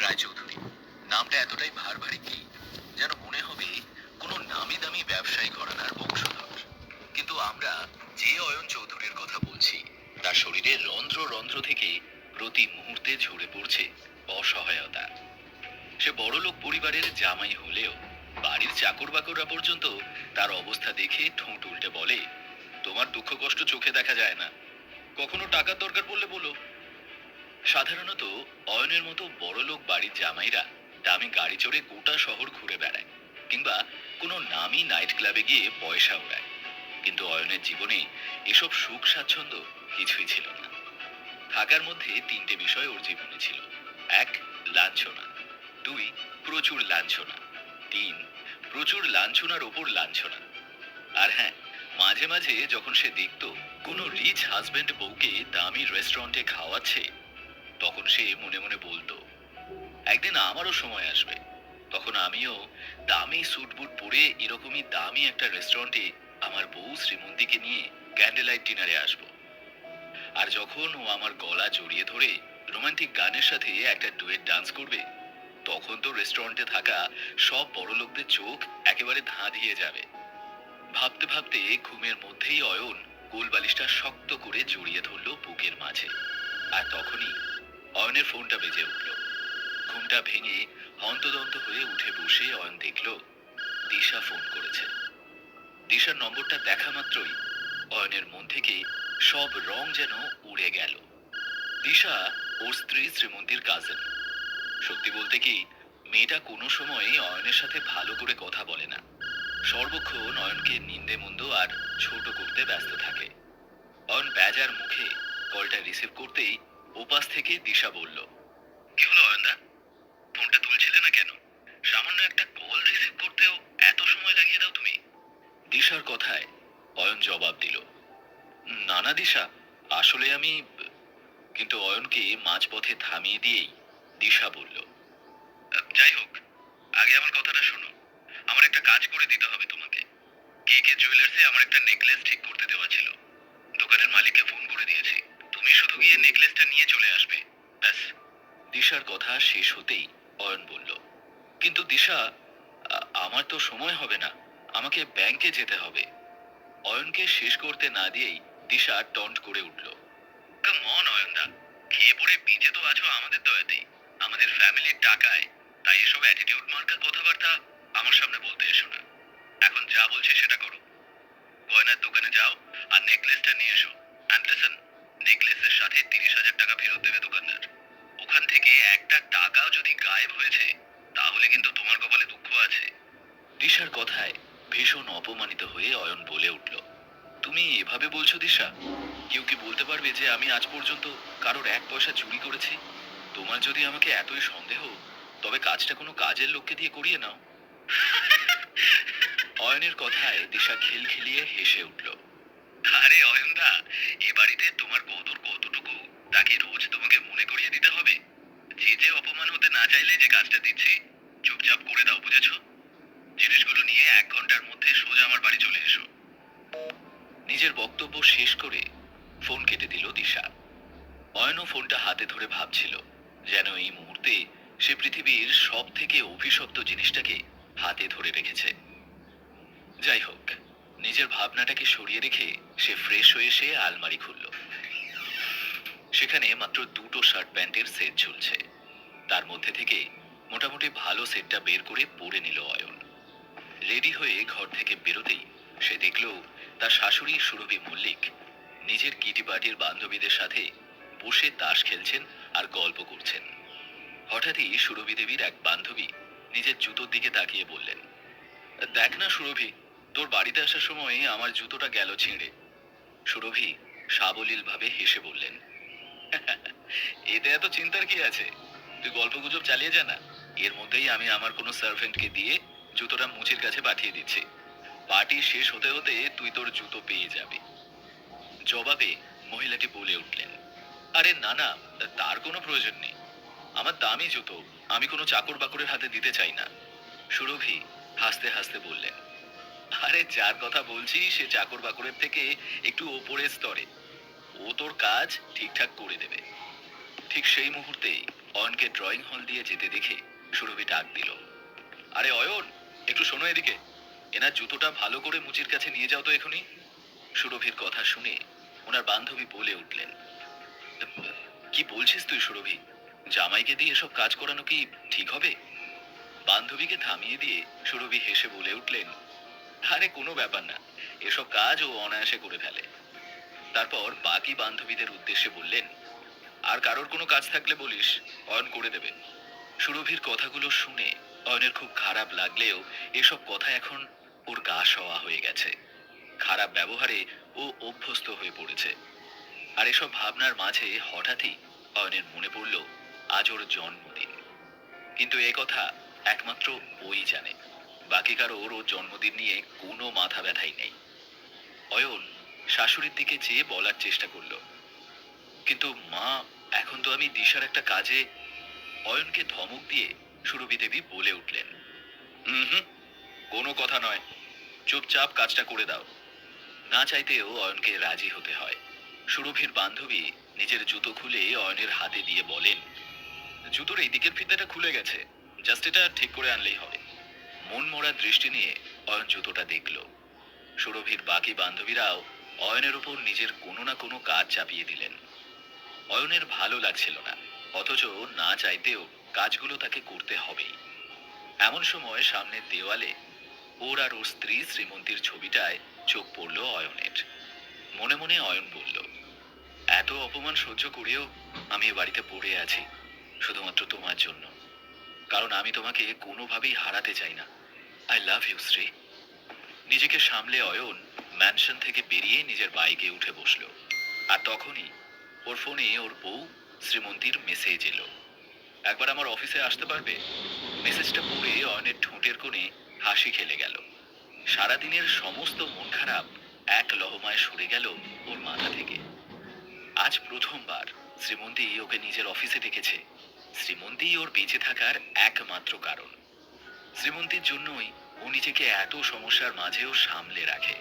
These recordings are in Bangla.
রায়চৌধুরী নামটা এতটাই ভারী কি যেন মনে হবে কোনো নামি দামি ব্যবসায়ী ঘরানার বংশধর। কিন্তু আমরা যে অয়ন চৌধুরীর কথা বলছি তার শরীরে রন্ধ্র রন্ধ্র থেকে প্রতি মুহূর্তে ঝরে পড়ছে অসহায়তা। সে বড়লোক পরিবারের জামাই হলেও বাড়ির চাকর বাকররা পর্যন্ত তার অবস্থা দেখে ঠোঁট উল্টে বলে, তোমার দুঃখ কষ্ট চোখে দেখা যায় না, কখনো টাকার দরকার পড়লে বলো। সাধারণত অয়নের মতো বড়লোক বাড়ির জামাইরা দামি গাড়ি চড়ে গোটা শহর ঘুরে বেড়ায় কিংবা কোনো নামি নাইট ক্লাবে গিয়ে পয়সা ওড়ায়। কিন্তু অয়নের জীবনে এসব সুখ স্বাচ্ছন্দ্য কিছুই ছিল না। থাকার মধ্যে তিনটে বিষয় ওর জীবনে ছিল। এক, লাঞ্ছনা। দুই, প্রচুর লাঞ্ছনা। তিন, প্রচুর লাঞ্ছনার ওপর লাঞ্ছনা। আর হ্যাঁ, মাঝে মাঝে যখন সে দেখতো কোনো রিচ হাজবেন্ড বউকে দামি রেস্টুরেন্টে খাওয়াচ্ছে, তখন সে মনে মনে বলতো, একদিন আমারও সময় আসবে, তখন আমিও দামি স্যুট বুট পরে এরকমই দামি একটা রেস্টুরেন্টে আমার বউ শ্রীমন্তীকে নিয়ে ক্যান্ডেল লাইট ডিনারে আসবো। আর যখন ও আমার গলা জড়িয়ে ধরে রোমান্টিক গানের সাথে একটা ডুয়েট ডান্স করবে, তখন তো রেস্টুরেন্টে থাকা সব বড় লোকদের চোখ একেবারে ধাঁধিয়ে যাবে। ভাবতে ভাবতে ঘুমের মধ্যেই অয়ন কোল বালিশটা শক্ত করে জড়িয়ে ধরল বুকের মাঝে। আর তখনই অয়নের ফোনটা বেজে উঠল। ঘুমটা ভেঙে হন্তদন্ত হয়ে উঠে বসে অয়ন দেখল দিশা ফোন করেছে। দিশার নম্বরটা দেখা মাত্রই অয়নের মন থেকে সব রং যেন উড়ে গেল। দিশা ওর স্ত্রী শ্রীমন্তীর কাজিন। সত্যি বলতে কি, মেয়েটা কোনো সময় অয়নের সাথে ভালো করে কথা বলে না, সর্বক্ষণ অয়নকে নিন্দে মন্দ আর ছোট করতে ব্যস্ত থাকে। অয়ন বেজার মুখে কলটা রিসিভ করতেই ওপাশ থেকে দিশা বলল, কি হলো অয়নদা, ফোনটা তুলছিলে না কেন? সামান্য একটা কল রিসিভ করতেও এত সময় লাগিয়ে দাও তুমি? দিশার কথায় অয়ন জবাব দিল, না না দিশা, আসলে আমি। কিন্তু অয়নকে মাঝপথে থামিয়ে দিয়েই দিশা বলল, যাই হোক, আগে আমার কথাটা শোনো। আমার একটা কাজ করে দিতে হবে তোমাকে। কে কে জুয়েলার্সে আমার একটা নেকলেস ঠিক করতে দেওয়া ছিল। দোকানের মালিককে ফোন করে দিয়েছি, তুমি শুধু গিয়ে নেকলেসটা নিয়ে চলে আসবে, ব্যাস। দিশার কথা শেষ হতেই অয়ন বলল, কিন্তু দিশা, আমার তো সময় হবে না, আমাকে ব্যাংকে যেতে হবে। অয়নকে শেষ করতে না দিয়েই দিশা টন্ট করে উঠল, কাম অন অয়নদা, খেয়ে পড়ে বেঁচে তো আছো আমাদের দয়াতেই, আমাদের ফ্যামিলির টাকায়, তাই এসব অ্যাটিটিউড মার্কা কথাবার্তা আমার সামনে বলতে এসো না। এখন যা বলছি সেটা করো। গয়নার দোকানে যাও আর নেকলেসটা নিয়ে এসো। অ্যান্ড লিসেন, নেকলেসের সাথে 30,000 টাকা ফেরত দেবে দোকানদার। ওখান থেকে একটা টাকাও যদি গায়েব হয়েছে, তাহলে কিন্তু তোমার কপালে দুঃখ আছে। দিশার কথায় ভীষণ অপমানিত হয়ে অয়ন বলে উঠল, তুমি এভাবে বলছো দিশা? কেউ কি বলতে পারবে যে আমি আজ পর্যন্ত কারোর এক পয়সা চুরি করেছি? তোমার যদি আমাকে এতই সন্দেহ, তবে কাজটা কোনো কাজের লোককে দিয়ে করিয়ে নাও। অয়নের কথায় দিশা খিলখিলিয়ে হেসে উঠল, আরে অয়নদা, এ বাড়িতে তোমার কদর কতটুকু তাকে রোজ তোমাকে মনে করিয়ে দিতে হবে? যে যে অপমান হতে না চাইলে যে কাজটা দিচ্ছি, চুপচাপ করে দাও, বুঝেছো? জিনিসগুলো নিয়ে 1 ঘন্টার মধ্যে সোজা আমার বাড়ি চলে এসো। নিজের বক্তব্য শেষ করে ফোন কেটে দিল দিশা। অয়নও ফোনটা হাতে ধরে ভাবছিল যেন এই মুহূর্তে সে পৃথিবীর সব থেকে অভিশপ্ত জিনিসটাকে হাতে ধরে রেখেছে। যাই হোক, নিজের ভাবনাটাকে সরিয়ে রেখে সে ফ্রেশ হয়ে সে আলমারি খুলল। সেখানে মাত্র দুটো শার্ট প্যান্টের সেট ঝুলছে। তার মধ্যে থেকে মোটামুটি ভালো সেটটা বের করে পরে নিল অয়ন। রেডি হয়ে ঘর থেকে বেরোতেই সে দেখল তার শাশুড়ি সুরভি মল্লিক নিজের কিটি পার্টির বান্ধবীদের সাথে বসে তাস খেলছেন আর গল্প করছেন। হঠাৎই সুরভি দেবীর এক বান্ধবী নিজের জুতোর দিকে তাকিয়ে বললেন, দেখ না সুরভি, তোর বাড়িতে আসার সময় আমার জুতোটা গেল ছিঁড়ে। সুরভি সাবলীল ভাবে হেসে বললেন, এতে এত চিন্তার কি আছে, তুই গল্প গুজব চালিয়ে যা না। এর মধ্যেই আমি আমার কোনো সার্ভেন্টকে দিয়ে জুতোটা মুচির কাছে পাঠিয়ে দিচ্ছি। পার্টি শেষ হতে হতে তুই তোর জুতো পেয়ে যাবি। জবাবে মহিলাটি বলে উঠলেন, আরে না না, তার কোনো প্রয়োজন নেই, আমার দামি জুতো আমি কোনো চাকর বাকরের হাতে দিতে চাই না। সুরভি হাসতে হাসতে বললেন, আরে যার কথা বলছি সে চাকর বাকরের থেকে একটু ওপরের স্তরে, ও তোর কাজ ঠিকঠাক করে দেবে। ঠিক সেই মুহূর্তেই অয়নকে ড্রয়িং হল দিয়ে যেতে দেখে সুরভি ডাক দিল, আরে অয়ন, একটু শোনো এদিকে, এনার জুতোটা ভালো করে মুচির কাছে নিয়ে যাও তো এখনই। সুরভির কথা শুনে ওনার বান্ধবী বলে উঠলেন, কি বলছিস তুই সুরভি? জামাইকে দিয়ে এসব কাজ করানো কি ঠিক হবে? বান্ধবীকে থামিয়ে দিয়ে সুরভি হেসে বলে উঠলেন, আরে কোনো ব্যাপার না, এসব কাজ ও অনায়াসে করে ফেলে। তারপর বাকি বান্ধবীদের উদ্দেশ্যে বললেন, আর কারোর কোনো কাজ থাকলে বলিস, অয়ন করে দেবে। সুরভির কথাগুলো শুনে অয়নের খুব খারাপ লাগলেও এসব কথা এখন ওর গা সওয়া হয়ে গেছে। খারাপ ব্যবহারে ও অভ্যস্ত হয়ে পড়েছে। আর এসব ভাবনার মাঝে হঠাৎই অয়নের মনে পড়ল আজ ওর জন্মদিন। কিন্তু এ কথা একমাত্র ওই জানে, বাকি কারোর ওর জন্মদিন নিয়ে কোনো মাথা ব্যথাই নেই। অয়ন শাশুড়ির দিকে চেয়ে বলার চেষ্টা করলো, কিন্তু মা, এখন তো আমি দিশার একটা কাজে। অয়নকে ধমক দিয়ে সুরভি দেবী বলে উঠলেন, হুম হুম, কোনো কথা নয়, চুপচাপ কাজটা করে দাও। না চাইতেও অয়নকে রাজি হতে হয়। সুরভির বান্ধবী নিজের জুতো খুলে অয়নের হাতে দিয়ে বলেন, জুতোর এই দিকের ফিতাটা খুলে গেছে, জাস্ট এটা ঠিক করে আনলেই হবে। মন মরা দৃষ্টি নিয়ে অয়ন জুতোটা দেখল। সুরভির বাকি বান্ধবীরাও অয়নের উপর নিজের কোনো না কোনো কাজ চাপিয়ে দিলেন। অয়নের ভালো লাগছিল না, অথচ না চাইতেও কাজগুলো তাকে করতে হবেই। এমন সময় সামনের দেওয়ালে ওর আর ওর স্ত্রী শ্রীমন্তীর ছবিটায় চোখ পড়ল অয়নের। মনে মনে অয়ন বলল, এত অপমান সহ্য করেও আমি এ বাড়িতে পড়ে আছি শুধুমাত্র তোমার জন্য, কারণ আমি তোমাকে কোনোভাবেই হারাতে চাই না। I love you Shri. নিজেকে সামলে অয়ন ম্যানশন থেকে বেরিয়ে নিজের বাইকে উঠে বসলো। আর তখনই ওর ফোনে ওর বউ শ্রীমন্তীর মেসেজ এলো, একবার আমার অফিসে আসতে পারবে? মেসেজটা পড়ে অয়নের ঠোঁটের কোণে হাসি খেলে গেল। সারাদিনের সমস্ত মন খারাপ এক লহমায় সরে গেল ওর মাথা থেকে। আজ প্রথমবার শ্রীমন্তী ওকে নিজের অফিসে ডেকেছে। শ্রীমন্তী ওর বেঁচে থাকার একমাত্র কারণ। শ্রীমন্তীর জন্যই ও নিজেকে এত সমস্যার মাঝেও সামলে রাখে।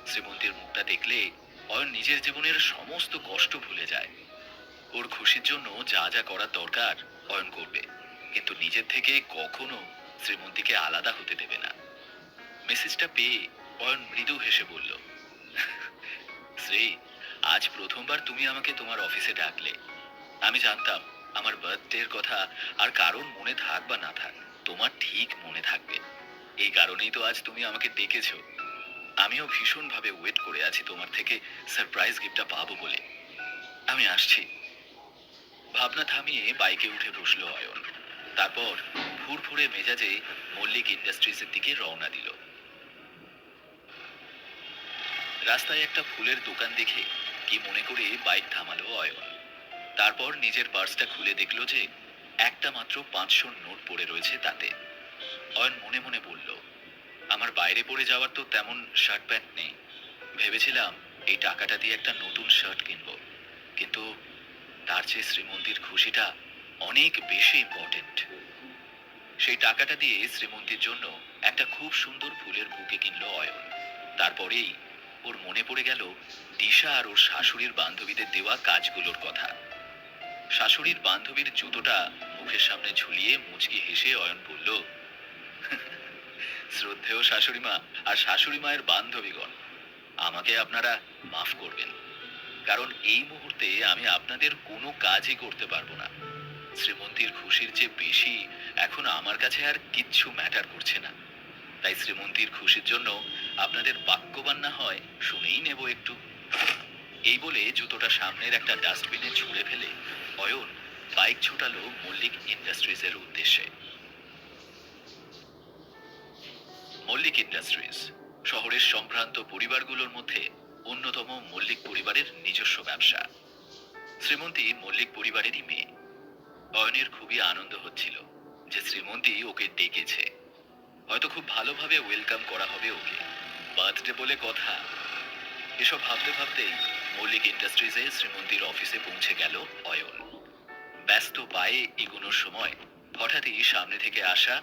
শ্রীমন্তীর মুখটা দেখলে অয়ন নিজের জীবনের সমস্ত কষ্ট ভুলে যায়। ওর খুশির জন্য যা যা করার দরকার অয়ন করবে, কিন্তু নিজের থেকে কখনো শ্রীমন্তীকে আলাদা হতে দেবে না। মেসেজটা পেয়ে অয়ন মৃদু হেসে বলল, শ্রী, আজ প্রথমবার তুমি আমাকে তোমার অফিসে ডাকলে। আমি জানতাম আমার বার্থডের কথা আর কারোর মনে থাক বা না থাক, তোমার ঠিক মনে থাকবে। এই কারণেই তো আজ তুমি আমাকে ডেকেছো। আমিও ভীষণভাবে ওয়েট করে আছি তোমার থেকে সারপ্রাইজ গিফটটা পাবো বলে। আমি আসছি। ভাবনা থামিয়ে বাইকে উঠে বসলো অয়ন। তারপর ফুরফুরে মেজাজে মল্লিক ইন্ডাস্ট্রিজের দিকে রওনা দিল। রাস্তায় একটা ফুলের দোকান দেখে কি মনে করে বাইক থামালো অয়ন। তারপর নিজের পার্সটা খুলে দেখলো যে একটা মাত্র 500 নোট পড়ে রয়েছে তাতে। অয়ন মনে মনে বলল, আমার বাইরে পড়ে যাওয়ার তো তেমন শার্ট প্যান্ট নেই। ভেবেছিলাম এই টাকাটা দিয়ে একটা নতুন শার্ট কিনবো, কিন্তু তার চেয়ে শ্রীমন্তীর খুশিটা অনেক বেশি ইম্পর্টেন্ট। সেই টাকাটা দিয়ে শ্রীমন্তীর জন্য একটা খুব সুন্দর ফুলের বুকে কিনলো অয়ন। তারপরেই ওর মনে পড়ে গেল দিশা আর ওর শাশুড়ির বান্ধবীদের দেওয়া কাজগুলোর কথা। শাশুড়ির বান্ধবীর জুতোটা মুখের সামনে ঝুলিয়ে মুচকি হেসে অয়ন বলল, শ্রদ্ধেয় শাশুড়ি মা আর শাশুড়ি মায়ের বান্ধবীগণ, আমাকে আপনারা মাফ করবেন, কারণ এই মুহূর্তে আমি আপনাদের কোনো কাজই করতে পারবো না। শ্রীমন্তীর খুশির চেয়ে বেশি এখন আমার কাছে আর কিচ্ছু ম্যাটার করছে না। তাই শ্রীমন্তীর খুশির জন্য আপনাদের বাক্যবান না হয় শুনেই নেব একটু। এই বলে জুতোটা সামনের একটা ডাস্টবিনে ছুঁড়ে ফেলে অয়ন বাইক ছোটালো মল্লিক ইন্ডাস্ট্রিজের উদ্দেশ্যে। মল্লিক ইন্ডাস্ট্রিজ শহরের সম্ভ্রান্ত পরিবারগুলোর মধ্যে অন্যতম। মল্লিক পরিবারের নিজস্ব ব্যবসা। শ্রীমন্তী মল্লিক পরিবারেরই মেয়ে। অয়নের খুবই আনন্দ হচ্ছিল যে শ্রীমন্তী ওকে ডেকেছে। হয়তো খুব ভালোভাবে ওয়েলকাম করা হবে ওকে, বার্থডে বলে কথা। এসব ভাবতে ভাবতেই মল্লিক ইন্ডাস্ট্রিজে শ্রীমন্তীর অফিসে পৌঁছে গেল অয়ন। ব্যস্ত পায়ে এগোনোর সময় হঠাৎই সামনে থেকে আসা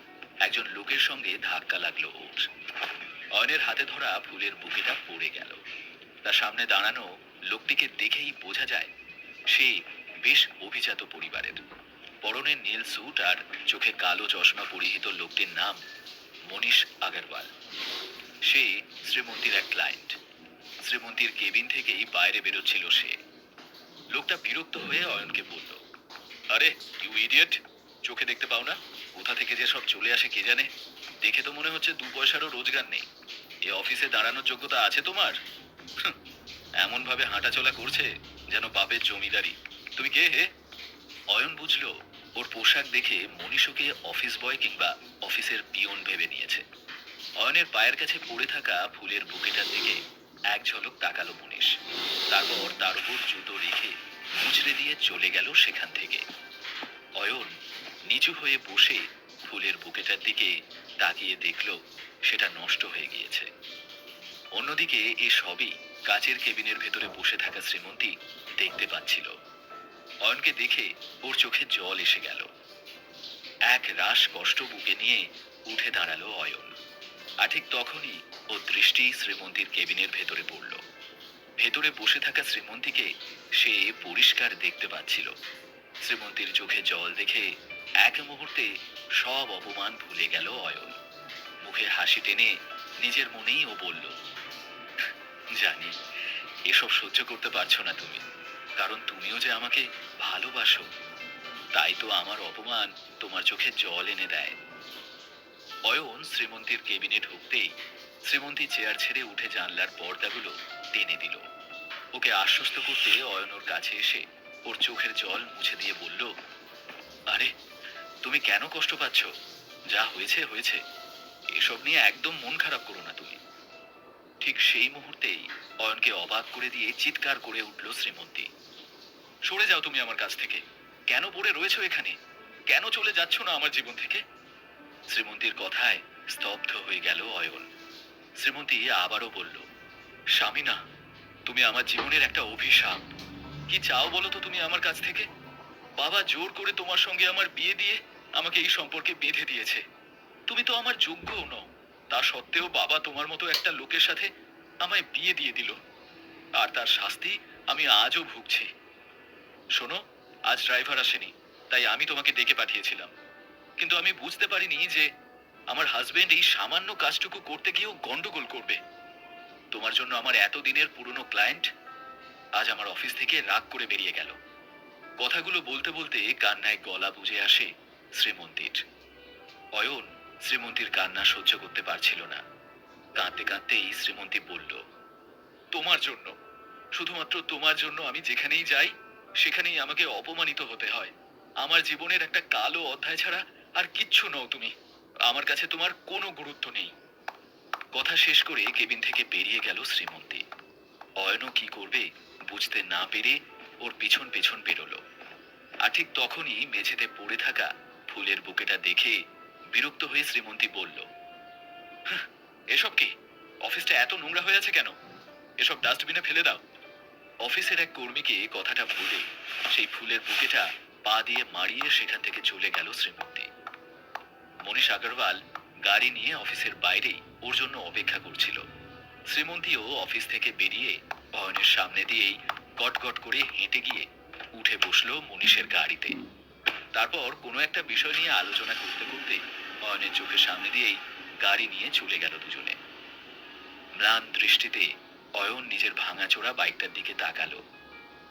একজন লোকের সঙ্গে ধাক্কা লাগলো ওর। অয়নের হাতে ধরা ফুলের বুকেটা পড়ে গেল। তার সামনে দাঁড়ানো লোকটিকে দেখেই বোঝা যায় সে বেশ অভিজাত পরিবারের। পরনে নীল স্যুট আর চোখে কালো চশমা পরিহিত লোকটির নাম মনীষ আগরওয়াল। সে শ্রীমন্তীর এক ক্লায়েন্ট। শ্রীমন্তীর কেবিন থেকেই বাইরে বেরোচ্ছিল সে। লোকটা বিরক্ত হয়ে অয়নকে বলল, আরে ইউ ইডিয়েট, চোখে দেখতে পাও না? কোথা থেকে যে সব চলে আসে কে জানে। দেখে তো মনে হচ্ছে 2 পয়সারও রোজগার নেই। এ অফিসে দাঁড়ানোর যোগ্যতা আছে তোমার? এমন ভাবে হাঁটাচলা করছে যেন বাপের জমিদারি। তুমি কে হে? অয়ন বুঝলো ওর পোশাক দেখে মনীষকে অফিস বয় কিংবা অফিসের পিয়ন ভেবে নিয়েছে। অয়নের পায়ের কাছে পড়ে থাকা ফুলের বুকেটার দিকে এক ঝলক তাকালো মনীষ। তারপর তার উপর জুতো রেখে মুচড়ে দিয়ে চলে গেল সেখান থেকে। অয়ন নিচু হয়ে বসে ফুলের বুকেটার দিকে তাকিয়ে দেখল সেটা নষ্ট হয়ে গিয়েছে। অন্যদিকে এ সবই কাচের কেবিনের ভেতরে বসে থাকা শ্রীমন্তী দেখতে পাচ্ছিল। অয়নকে দেখে ওর চোখে জল এসে গেল। এক রাশ কষ্ট বুকে নিয়ে উঠে দাঁড়ালো অয়ন। আর ঠিক তখনই ওর দৃষ্টি শ্রীমন্তীর কেবিনের ভেতরে পড়ল। ভেতরে বসে থাকা শ্রীমন্তীকে সে পরিষ্কার দেখতে পাচ্ছিল। শ্রীমন্তীর চোখে জল দেখে এক মুহূর্তে সব অপমান ভুলে গেল অয়ন। মুখে হাসি টেনে নিজের মনেই ও বলল, জানি এসব সহ্য করতে পারছো না তুমি, কারণ তুমিও যে আমাকে ভালোবাসো। তাই তো আমার অপমান তোমার চোখে জল এনে দেয়। অয়ন শ্রীমন্তীর কেবিনে ঢুকতেই শ্রীমন্তী চেয়ার ছেড়ে উঠে জানলার পর্দাগুলো টেনে দিল। ওকে আশ্বস্ত করতে অয়ন ওর কাছে এসে ওর চোখের জল মুছে দিয়ে বলল, আরে তুমি কেন কষ্ট পাচ্ছ? যা হয়েছে হয়েছে, এসব নিয়ে একদম মন খারাপ করো না তুমি। ঠিক সেই মুহূর্তেই অয়নকে অবাক করে দিয়ে চিৎকার করে উঠল শ্রীমন্তী, সরে যাও তুমি আমার কাছ থেকে। কেন পড়ে রয়েছো এখানে? কেন চলে যাচ্ছ না আমার জীবন থেকে? শ্রীমন্তীর কথায় স্তব্ধ হয়ে গেল অয়ন। শ্রীমন্তী আবারও বলল, স্বামী না, তুমি আমার জীবনের একটা অভিশাপ। কি চাও বলো তো তুমি আমার কাছ থেকে? বাবা জোর করে তোমার সঙ্গে আমার বিয়ে দিয়ে আমাকে এই সম্পর্কে বেঁধে দিয়েছে। তুমি তো আমার যোগ্যও নও, তা সত্ত্বেও বাবা তোমার মতো একটা লোকের সাথে আমায় বিয়ে দিয়ে দিল, আর তার শাস্তি আমি আজও ভুগছি। শোনো, আজ ড্রাইভার আসেনি, তাই আমি তোমাকে ডেকে পাঠিয়েছিলাম। কিন্তু আমি বুঝতে পারিনি যে আমার হাজবেন্ড এই সামান্য কাজটুকু করতে গিয়েও গন্ডগোল করবে। তোমার জন্য আমার এতদিনের পুরনো ক্লায়েন্ট আজ আমার অফিস থেকে রাগ করে বেরিয়ে গেল। কথাগুলো বলতে বলতে কান্নায় গলা বুঝে আসে শ্রীমন্তীর। অয়ন শ্রীমন্তীর কান্না সহ্য করতে পারছিল না। কাঁদতে কাঁদতেই শ্রীমন্তী বলল, তোমার জন্য, শুধুমাত্র তোমার জন্য আমি যেখানেই যাই সেখানেই আমাকে অপমানিত হতে হয়। আমার জীবনের একটা কালো অধ্যায় ছাড়া আর কিচ্ছু নও তুমি। আমার কাছে তোমার কোনো গুরুত্ব নেই। কথা শেষ করে কেবিন থেকে বেরিয়ে গেল শ্রীমন্তী। অয়নও কি করবে বুঝতে না পেরে ওর পিছন পেছন বেরোলো। আর ঠিক তখনই মেঝেতে পড়ে থাকা ফুলের বুকেটা দেখে বিরক্ত হয়ে শ্রীমন্তী বলল, এসব কি? অফিসটা এত নোংরা হয়ে আছে কেন? এসব ডাস্টবিনে ফেলে দাও। অফিসের এক কর্মীকে কথাটা বলে সেই ফুলের বুকেটা পা দিয়ে মারিয়ে সেখান থেকে চলে গেল শ্রীমন্তী। মনীষ আগরওয়াল গাড়ি নিয়ে অফিসের বাইরেই ওর জন্য অপেক্ষা করছিল। শ্রীমন্তীও অফিস থেকে বেরিয়ে অয়নের সামনে দিয়েই গট গট করে হেঁটে গিয়ে উঠে বসলো মনীষের গাড়িতে। তারপর কোনো একটা বিষয় নিয়ে আলোচনা করতে করতে অয়নের চোখের সামনে দিয়েই গাড়ি নিয়ে চলে গেল দুজনে। ম্লান দৃষ্টিতে অয়ন নিজের ভাঙাচোরা বাইকটার দিকে তাকালো।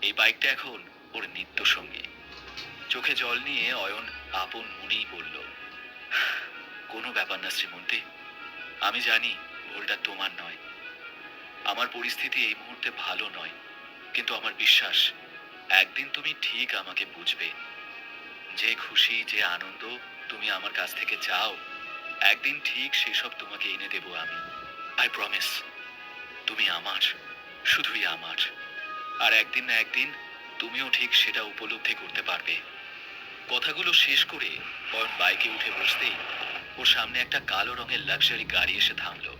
এই বাইকটা এখন ওর নিত্য সঙ্গী। চোখে জল নিয়ে অয়ন আপন মনেই বলল, কোনো ব্যাপার না শ্রীমন্তী, আমি জানি ভুলটা তোমার নয়। আমার পরিস্থিতি এই মুহূর্তে ভালো নয়, কিন্তু আমার বিশ্বাস একদিন তুমি ঠিক আমাকে বুঝবে। যে খুশি যে আনন্দ তুমি আমার কাছ থেকে চাও, একদিন ঠিক সেসব তোমাকে এনে দেব আমি। আই প্রমিস, তুমি আমার, শুধুই আমার। আর একদিন না একদিন তুমিও ঠিক সেটা উপলব্ধি করতে পারবে। কথাগুলো শেষ করে অয়ন বাইকে উঠে বসতেই ওর সামনে একটা কালো রঙের লাক্সারি গাড়ি এসে থামলো।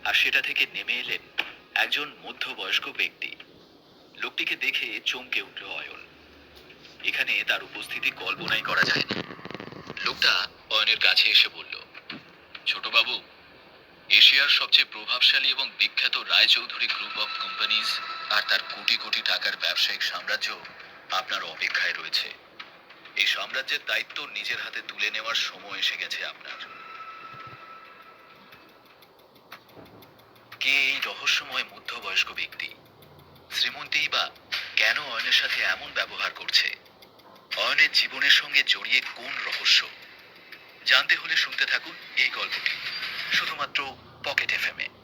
আর সেটা থেকে নেমে এলেন একজন মধ্যবয়স্ক ব্যক্তি। লোকটিকে দেখে চমকে উঠল অয়ন। এখানে তার উপস্থিতি কল্পনাই করা যায়নি। লোকটা অয়নের কাছে এসে বলল, ছোট বাবু, এশিয়ার সবচেয়ে প্রভাবশালী এবং বিখ্যাত রায়চৌধুরী গ্রুপ অফ কোম্পানিজ আর তার কোটি কোটি টাকার ব্যবসায়িক সাম্রাজ্য আপনার অপেক্ষায় রয়েছে। এই সাম্রাজ্যের দায়িত্ব নিজের হাতে তুলে নেওয়ার সময় এসে গেছে আপনার। কে এই রহস্যময় মধ্যবয়স্ক ব্যক্তি? শ্রীমন্তী বা কেন অয়নের সাথে এমন ব্যবহার করছে? অয়নের জীবনের সঙ্গে জড়িয়ে কোন রহস্য? জানতে হলে শুনতে থাকুন এই গল্পটি শুধুমাত্র পকেট এফএম এ।